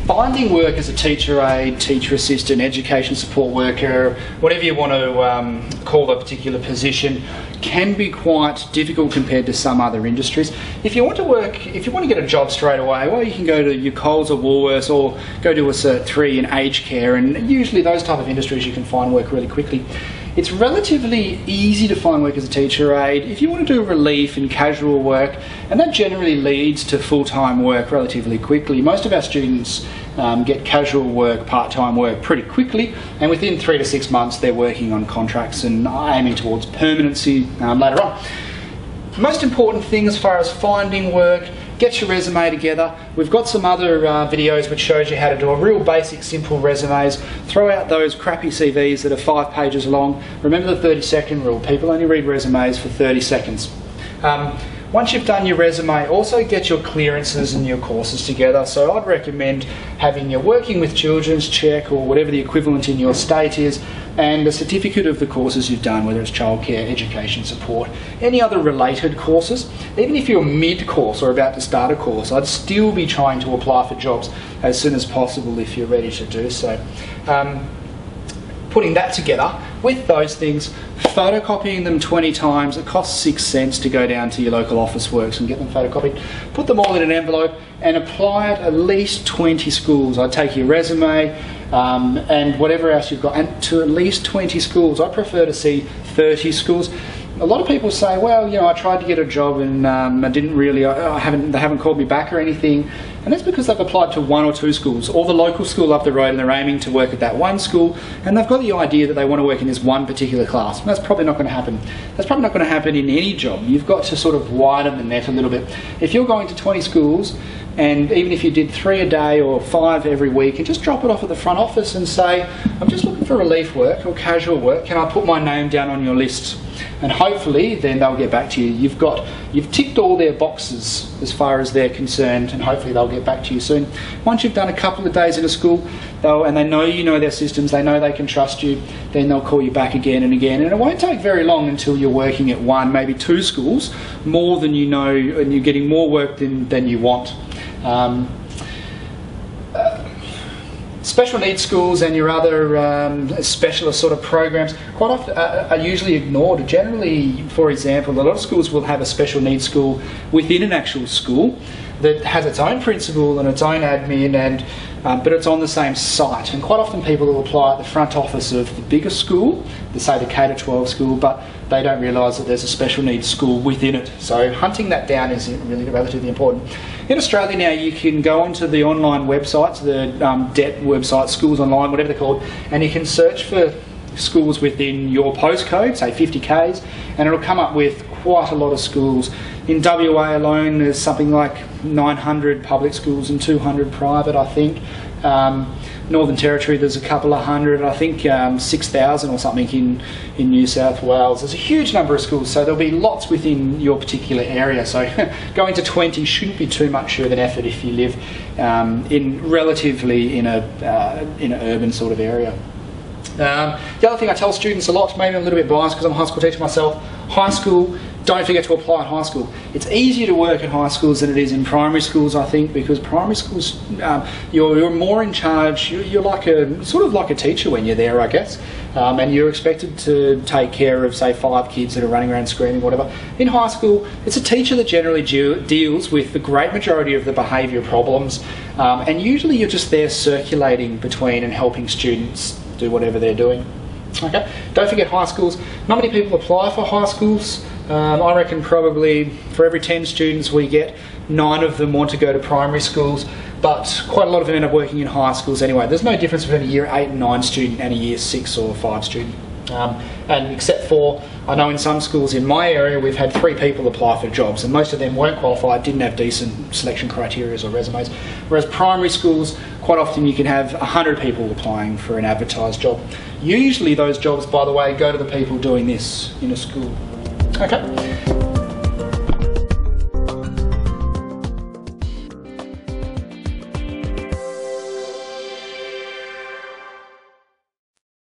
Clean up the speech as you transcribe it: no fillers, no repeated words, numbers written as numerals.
Finding work as a teacher aide, teacher assistant, education support worker, whatever you want to call a particular position, can be quite difficult compared to some other industries. If you want to get a job straight away, well, you can go to your Coles or Woolworths or go do a Cert III in aged care, and usually those type of industries you can find work really quickly. It's relatively easy to find work as a teacher aide if you want to do relief and casual work, and that generally leads to full-time work relatively quickly. Most of our students get casual work, part-time work pretty quickly, and within 3 to 6 months they're working on contracts and aiming towards permanency later on. Most important thing as far as finding work, get your resume together. We've got some other videos which shows you how to do a real basic simple resumes. Throw out those crappy CVs that are 5 pages long. Remember the 30-second rule. People only read resumes for 30 seconds. Once you've done your resume, also get your clearances and your courses together. So I'd recommend having your Working with Children's check, or whatever the equivalent in your state is, and a certificate of the courses you've done, whether it's childcare, education support, any other related courses. Even if you're mid-course or about to start a course, I'd still be trying to apply for jobs as soon as possible if you're ready to do so. Putting that together with those things, photocopying them 20 times, it costs 6 cents to go down to your local office works and get them photocopied. Put them all in an envelope and apply at least 20 schools. I'd take your resume and whatever else you've got, and to at least 20 schools. I prefer to see 30 schools. A lot of people say, well, you know, I tried to get a job and I didn't really, they haven't called me back or anything. And that's because they've applied to 1 or 2 schools, or the local school up the road, and they're aiming to work at that one school, and they've got the idea that they want to work in this one particular class. And that's probably not going to happen. That's probably not going to happen in any job. You've got to sort of widen the net a little bit. If you're going to 20 schools, and even if you did 3 a day or 5 every week, and just drop it off at the front office and say, I'm just looking for relief work or casual work, can I put my name down on your list? And hopefully then they'll get back to you. You've ticked all their boxes as far as they're concerned, and hopefully they'll get back to you soon. Once you've done a couple of days in a school, and they know you know their systems, they know they can trust you, then they'll call you back again and again. And it won't take very long until you're working at 1, maybe 2 schools, more than you know, and you're getting more work than you want. Special needs schools and your other specialist sort of programs quite often are usually ignored. Generally, for example, a lot of schools will have a special needs school within an actual school that has its own principal and its own admin, but it's on the same site. And quite often people will apply at the front office of the bigger school, say the K-12 school, but they don't realise that there's a special needs school within it. So hunting that down is really relatively important. In Australia now, you can go onto the online websites, the DET websites, Schools Online, whatever they're called, and you can search for schools within your postcode, say 50 Ks, and it'll come up with quite a lot of schools. In WA alone, there's something like 900 public schools and 200 private, I think. Northern Territory, there's a couple of hundred, I think 6,000 or something in New South Wales. There's a huge number of schools, so there'll be lots within your particular area. So going to 20 shouldn't be too much of an effort if you live relatively in an urban sort of area. The other thing I tell students a lot, maybe I'm a little bit biased because I'm a high school teacher myself, high school, don't forget to apply at high school. It's easier to work at high schools than it is in primary schools, I think, because primary schools, you're more in charge. You're like sort of like a teacher when you're there, I guess, and you're expected to take care of, say, 5 kids that are running around screaming, whatever. In high school, it's a teacher that generally deals with the great majority of the behaviour problems, and usually you're just there circulating between and helping students do whatever they're doing. Okay, don't forget high schools. Not many people apply for high schools. I reckon probably for every 10 students we get, 9 of them want to go to primary schools, but quite a lot of them end up working in high schools anyway. There's no difference between a year 8 and 9 student and a year 6 or 5 student. And except for, I know in some schools in my area we've had 3 people apply for jobs, and most of them weren't qualified, didn't have decent selection criteria or resumes. Whereas primary schools, quite often you can have 100 people applying for an advertised job. Usually those jobs, by the way, go to the people doing this in a school. Okay.